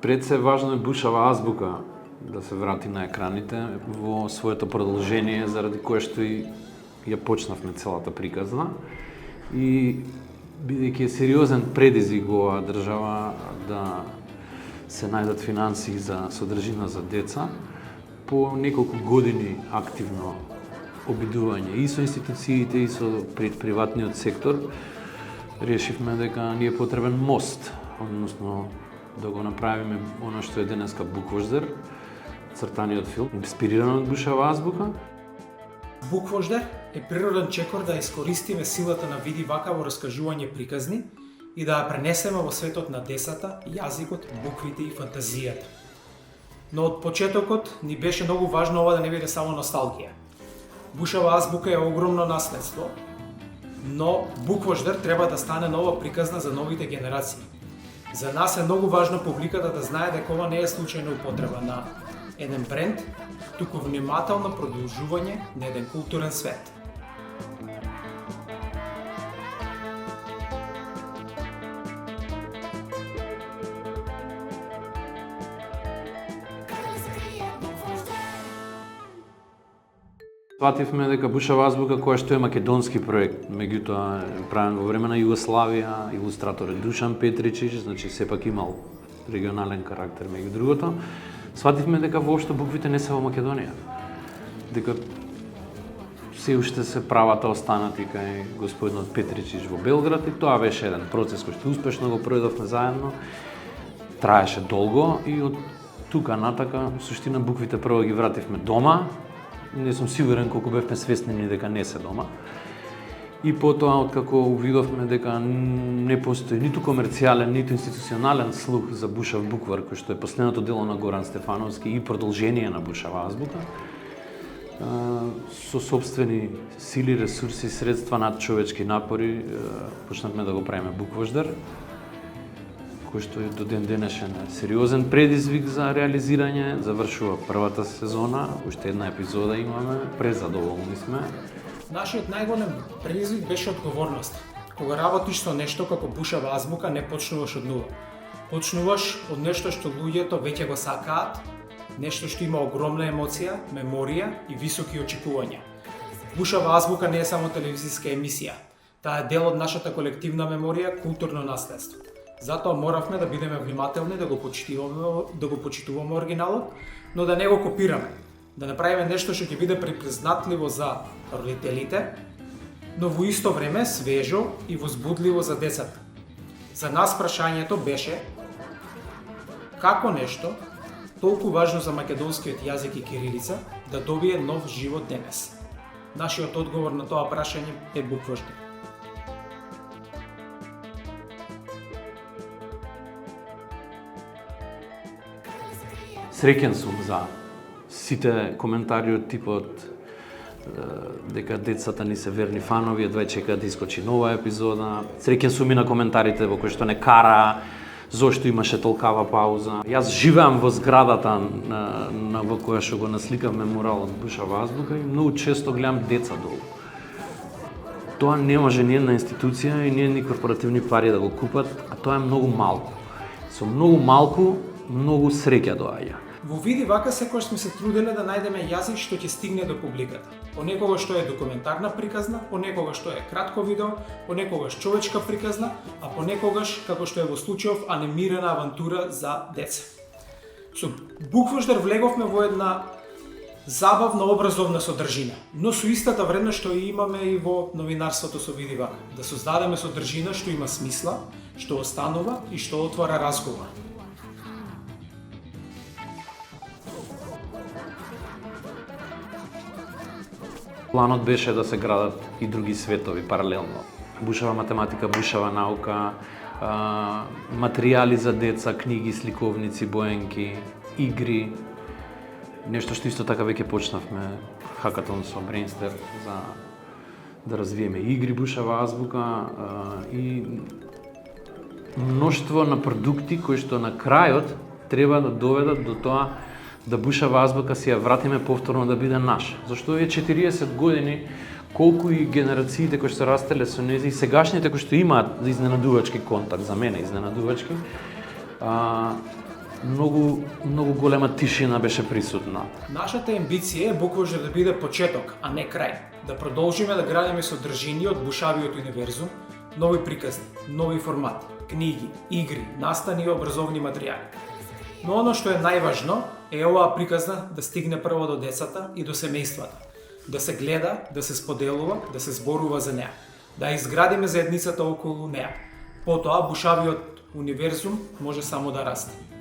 Пред се важно е бушава азбука да се врати на екраните во своето продолжение, заради кое што и ја почнавме целата приказна. И бидејќи е сериозен предизвик во оваа држава да се најдат финансии за содржина за деца, по неколку години активно обидување и со институциите и со приватниот сектор, решивме дека ни е потребен мост, односно да го направиме оно што е денеска Буквождер, цртаниот филм, инспириран од бушава азбука. Буквождер е природен чекор да искористиме силата на види вака во раскажување приказни и да ја пренесеме во светот на децата, јазикот, буквите и фантазијата. Но од почетокот ни беше многу важно ова да не биде само носталгија. Бушава азбука е огромно наследство, но Буквождер треба да стане нова приказна за новите генерации. За нас е многу важно публиката да знае дека ова не е случајна употреба на еден бренд, туку внимателно продолжување на еден културен свет. Свативме дека бушава азбука, која што е македонски проект, меѓутоа правен во време на Југославија, илустратор е Душан Петричич, значи сепак имал регионален карактер меѓу другото. Свативме дека воопшто буквите не се во Македонија, дека се уште се правата останати кај господинот Петричич во Белград и тоа беше еден процес кој што успешно го проведовме заедно, траеше долго и од тука натака, суштина, буквите прво ги вративме дома. Не сум сигурен колку бевме свесни ни дека не се дома. И потоа, откако увидовме дека не постои ниту комерцијален, ниту институционален слух за бушав буквар, кој што е последното дело на Горан Стефановски и продолжение на бушава азбука, со собствени сили, ресурси, средства, надчовечки напори, почнавме да го правиме Буквождер, кој што е до ден денешен сериозен предизвик за реализирање. Завршува првата сезона, уште една епизода имаме, презадоволни сме. Нашиот најголем предизвик беше одговорност. Кога работиш со нешто како бушава азбука, не почнуваш од нула. Почнуваш од нешто што луѓето веќе го сакаат, нешто што има огромна емоција, меморија и високи очекувања. Бушава азбука не е само телевизиска емисија. Таа е дел од нашата колективна меморија, културно наследство. Затоа моравме да бидеме внимателни, да го почитуваме оригиналот, но да не го копираме. Да направиме нешто што ќе биде припознатливо за родителите, но во исто време свежо и возбудливо за децата. За нас прашањето беше како нешто толку важно за македонскиот јазик и кирилица да добие нов живот денес. Нашиот одговор на тоа прашање е Буквождер. Среќен сум за сите коментари од типот дека децата ни се верни фанови, едва чекаат да искочи нова епизода. Среќен сум и на коментарите во кои што не кара, зошто имаше толкава пауза. Јас живеам во зградата во која што го насликав меморалот Бушава азбука и многу често гледам деца долу. Тоа не може ни една институција и ни корпоративни пари да го купат, а тоа е многу малку. Со многу малку, многу среќа доаѓа. Во види вака секогаш сме се труделе да најдеме јазик што ќе стигне до публиката. Понекогаш што е документарна приказна, понекогаш што е кратко видео, понекогаш човечка приказна, а понекогаш, како што е во случајов, анимирана авантура за деца. Со Буквождер влеговме во една забавна образовна содржина, но со истата вредност што имаме и во новинарството со види вака. Да создадеме содржина што има смисла, што останува и што отвара разговор. Планот беше да се градат и други светови паралелно. Бушава математика, бушава наука, материјали за деца, книги, сликовници, боенки, игри. Нешто што исто така веќе почнавме хакатон со Брейнстер за да развиеме игри бушава азбука и мноштво на продукти кои што на крајот треба да доведат до тоа да бушава азбука си ја вратиме повторно да биде наша. Зашто е 40 години колку и генерациите кои што растеле со нејзи и сегашните кои што имаат изненадувачки контакт, за мене изненадувачки, многу голема тишина беше присутна. Нашата амбиција е буквално да биде почеток, а не крај. Да продолжиме да градиме содржини од бушавиот универзум, нови приказни, нови формати, книги, игри, настани и образовни материјали. Но оно што е најважно е оваа приказна да стигне прво до децата и до семејствата. Да се гледа, да се споделува, да се зборува за неа. Да изградиме заедницата околу неа. Потоа бушавиот универзум може само да расте.